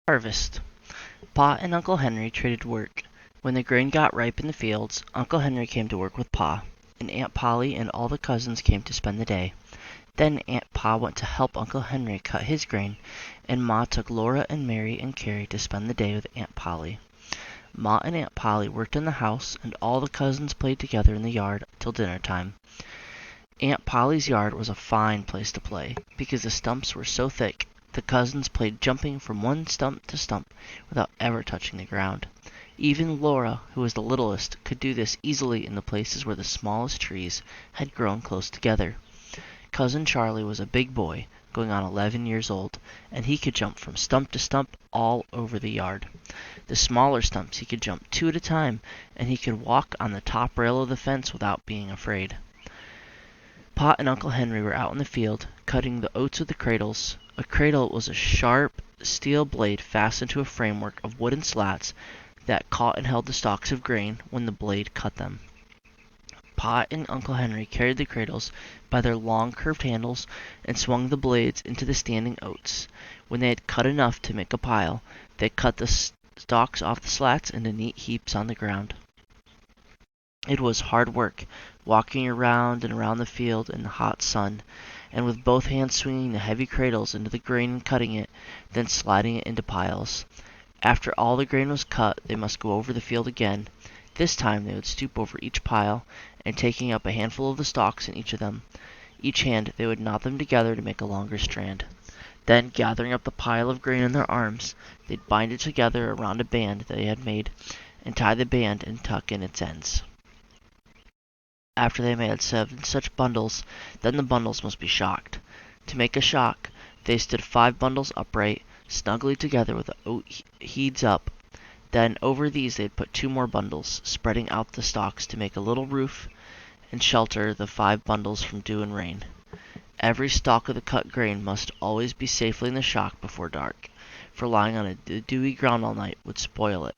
Harvest. Pa and Uncle Henry traded work. When the grain got ripe in the fields, Uncle Henry came to work with Pa, and Aunt Polly and all the cousins came to spend the day. Then Aunt Pa went to help Uncle Henry cut his grain, and Ma took Laura and Mary and Carrie to spend the day with Aunt Polly. Ma and Aunt Polly worked in the house, and all the cousins played together in the yard till dinner time. Aunt Polly's yard was a fine place to play, because the stumps were so thick. The cousins played jumping from one stump to stump without ever touching the ground. Even Laura, who was the littlest, could do this easily in the places where the smallest trees had grown close together. Cousin Charlie was a big boy, going on 11 years old, and he could jump from stump to stump all over the yard. The smaller stumps he could jump 2 at a time, and he could walk on the top rail of the fence without being afraid. Pa and Uncle Henry were out in the field, cutting the oats with the cradles. A cradle was a sharp steel blade fastened to a framework of wooden slats that caught and held the stalks of grain when the blade cut them. Pa and Uncle Henry carried the cradles by their long curved handles and swung the blades into the standing oats. When they had cut enough to make a pile, they cut the stalks off the slats into neat heaps on the ground. It was hard work, walking around and around the field in the hot sun, and with both hands swinging the heavy cradles into the grain and cutting it, then sliding it into piles. After all the grain was cut, they must go over the field again. This time they would stoop over each pile, and taking up a handful of the stalks in each of them, each hand they would knot them together to make a longer strand. Then, gathering up the pile of grain in their arms, they'd bind it together around a band they had made, and tie the band and tuck in its ends. After they made 7 such bundles, then the bundles must be shocked. To make a shock, they stood 5 bundles upright, snugly together with the oat heads up. Then over these they'd put 2 more bundles, spreading out the stalks to make a little roof and shelter the 5 bundles from dew and rain. Every stalk of the cut grain must always be safely in the shock before dark, for lying on a dewy ground all night would spoil it.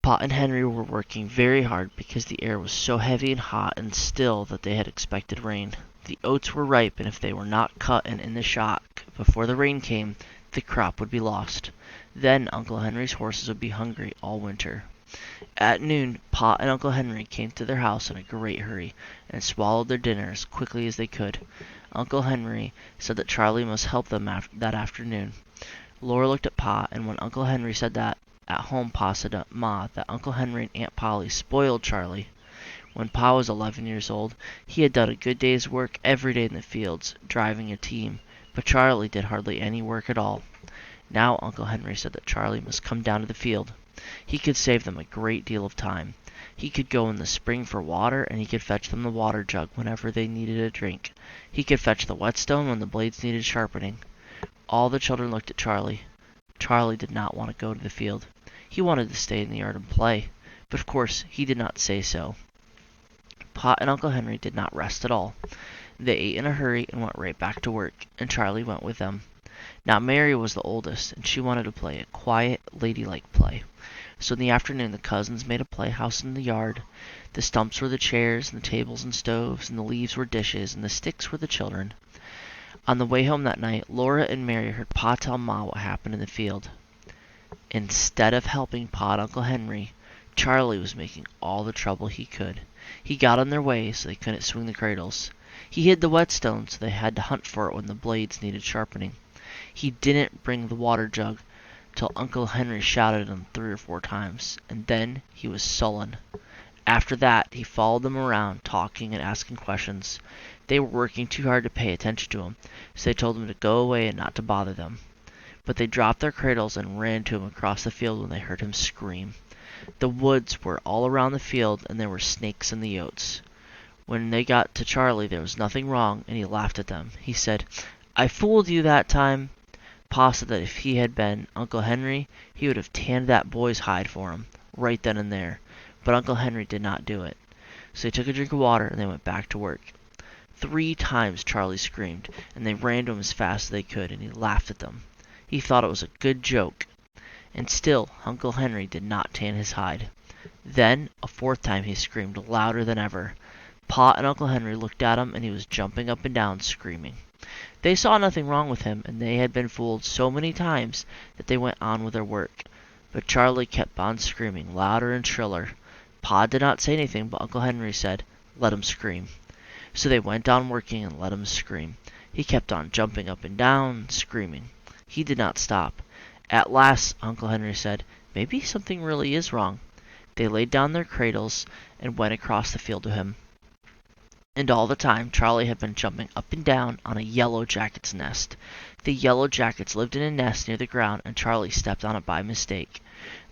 Pa and Henry were working very hard because the air was so heavy and hot and still that they had expected rain. The oats were ripe, and if they were not cut and in the shock before the rain came, the crop would be lost. Then Uncle Henry's horses would be hungry all winter. At noon, Pa and Uncle Henry came to their house in a great hurry, and swallowed their dinner as quickly as they could. Uncle Henry said that Charlie must help them that afternoon. Laura looked at Pa, and when Uncle Henry said that, at home Pa said to Ma that Uncle Henry and Aunt Polly spoiled Charlie. When Pa was 11 years old, he had done a good day's work every day in the fields, driving a team, but Charlie did hardly any work at all. Now Uncle Henry said that Charlie must come down to the field. He could save them a great deal of time. He could go in the spring for water, and he could fetch them the water jug whenever they needed a drink. He could fetch the whetstone when the blades needed sharpening. All the children looked at Charlie. Charlie did not want to go to the field. He wanted to stay in the yard and play, but of course he did not say so. Pa and Uncle Henry did not rest at all. They ate in a hurry and went right back to work, and Charlie went with them. Now Mary was the oldest, and she wanted to play a quiet, ladylike play. So in the afternoon the cousins made a playhouse in the yard. The stumps were the chairs, and the tables and stoves, and the leaves were dishes, and the sticks were the children. On the way home that night, Laura and Mary heard Pa tell Ma what happened in the field. Instead of helping Pa and Uncle Henry, Charlie was making all the trouble he could. He got in their way so they couldn't swing the cradles. He hid the whetstone so they had to hunt for it when the blades needed sharpening. He didn't bring the water jug till Uncle Henry shouted at him 3 or 4 times, and then he was sullen. After that, he followed them around, talking and asking questions. They were working too hard to pay attention to him, so they told him to go away and not to bother them. But they dropped their cradles and ran to him across the field when they heard him scream. The woods were all around the field, and there were snakes in the oats. When they got to Charlie, there was nothing wrong, and he laughed at them. He said, "I fooled you that time." Pa said that if he had been Uncle Henry, he would have tanned that boy's hide for him, right then and there. But Uncle Henry did not do it. So they took a drink of water, and they went back to work. 3 times Charlie screamed, and they ran to him as fast as they could, and he laughed at them. He thought it was a good joke. And still Uncle Henry did not tan his hide. Then, a 4th time he screamed louder than ever. Pa and Uncle Henry looked at him, and he was jumping up and down, screaming. They saw nothing wrong with him, and they had been fooled so many times that they went on with their work. But Charlie kept on screaming louder and shriller. Pa did not say anything, but Uncle Henry said, "Let him scream." So they went on working and let him scream. He kept on jumping up and down and screaming. He did not stop. At last Uncle Henry said, "Maybe something really is wrong." They laid down their cradles and went across the field to him. And all the time Charlie had been jumping up and down on a yellow jacket's nest. The yellow jackets lived in a nest near the ground, and Charlie stepped on it by mistake.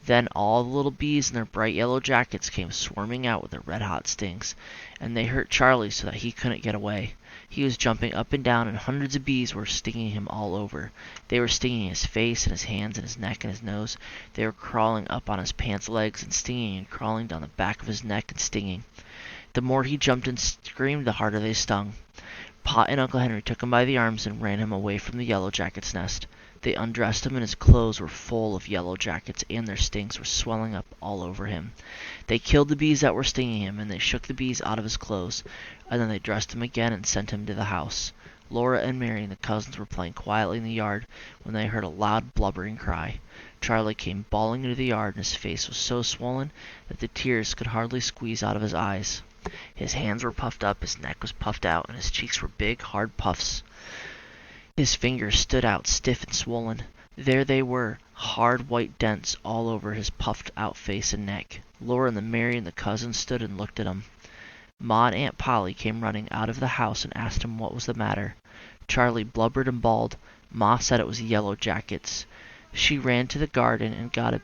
Then all the little bees in their bright yellow jackets came swarming out with their red-hot stings, and they hurt Charlie so that he couldn't get away. He was jumping up and down, and hundreds of bees were stinging him all over. They were stinging his face and his hands and his neck and his nose. They were crawling up on his pants legs and stinging, and crawling down the back of his neck and stinging. The more he jumped and screamed, the harder they stung. Pa and Uncle Henry took him by the arms and ran him away from the yellow jacket's nest. They undressed him, and his clothes were full of yellow jackets, and their stings were swelling up all over him. They killed the bees that were stinging him, and they shook the bees out of his clothes, and then they dressed him again and sent him to the house. Laura and Mary and the cousins were playing quietly in the yard when they heard a loud blubbering cry. Charlie came bawling into the yard, and his face was so swollen that the tears could hardly squeeze out of his eyes. His hands were puffed up, his neck was puffed out, and his cheeks were big, hard puffs. His fingers stood out stiff and swollen. There they were, hard white dents all over his puffed-out face and neck. Laura and Mary and the cousins stood and looked at him. Ma and Aunt Polly came running out of the house and asked him what was the matter. Charlie blubbered and bawled. Ma said it was yellow jackets. She ran to the garden and got a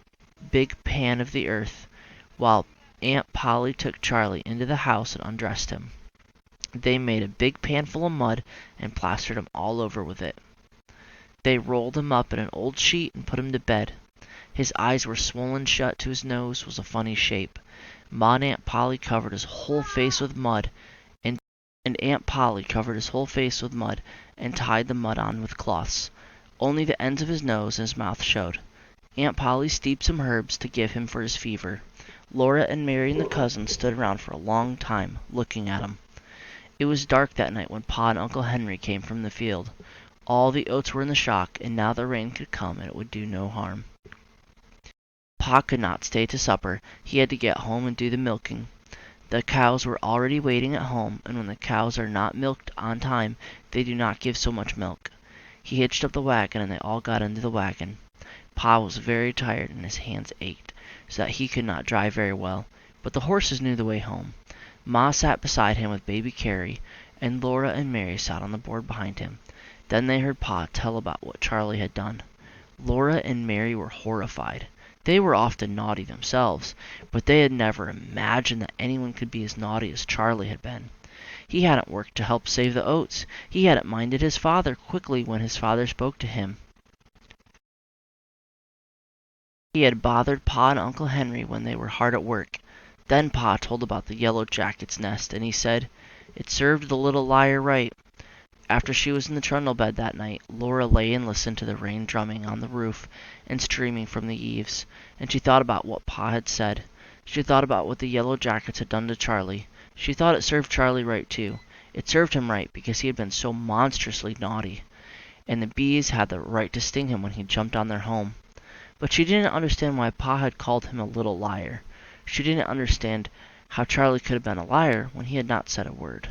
big pan of the earth, while Aunt Polly took Charlie into the house and undressed him. They made a big pan full of mud and plastered him all over with it. They rolled him up in an old sheet and put him to bed. His eyes were swollen shut, to his nose was a funny shape. Ma and Aunt Polly covered his whole face with mud, and Aunt Polly covered his whole face with mud and tied the mud on with cloths. Only the ends of his nose and his mouth showed. Aunt Polly steeped some herbs to give him for his fever. Laura and Mary and the cousins stood around for a long time, looking at him. It was dark that night when Pa and Uncle Henry came from the field. All the oats were in the shock, and now the rain could come and it would do no harm. Pa could not stay to supper. He had to get home and do the milking. The cows were already waiting at home, and when the cows are not milked on time, they do not give so much milk. He hitched up the wagon, and they all got into the wagon. Pa was very tired, and his hands ached, so that he could not drive very well, but the horses knew the way home. Ma sat beside him with baby Carrie, and Laura and Mary sat on the board behind him. Then they heard Pa tell about what Charlie had done. Laura and Mary were horrified. They were often naughty themselves, but they had never imagined that anyone could be as naughty as Charlie had been. He hadn't worked to help save the oats. He hadn't minded his father quickly when his father spoke to him. He had bothered Pa and Uncle Henry when they were hard at work. Then Pa told about the yellow jacket's nest, and he said, "It served the little liar right." After she was in the trundle bed that night, Laura lay and listened to the rain drumming on the roof and streaming from the eaves, and she thought about what Pa had said. She thought about what the yellow jackets had done to Charlie. She thought it served Charlie right, too. It served him right because he had been so monstrously naughty, and the bees had the right to sting him when he jumped on their home. But she didn't understand why Pa had called him a little liar. She didn't understand how Charlie could have been a liar when he had not said a word.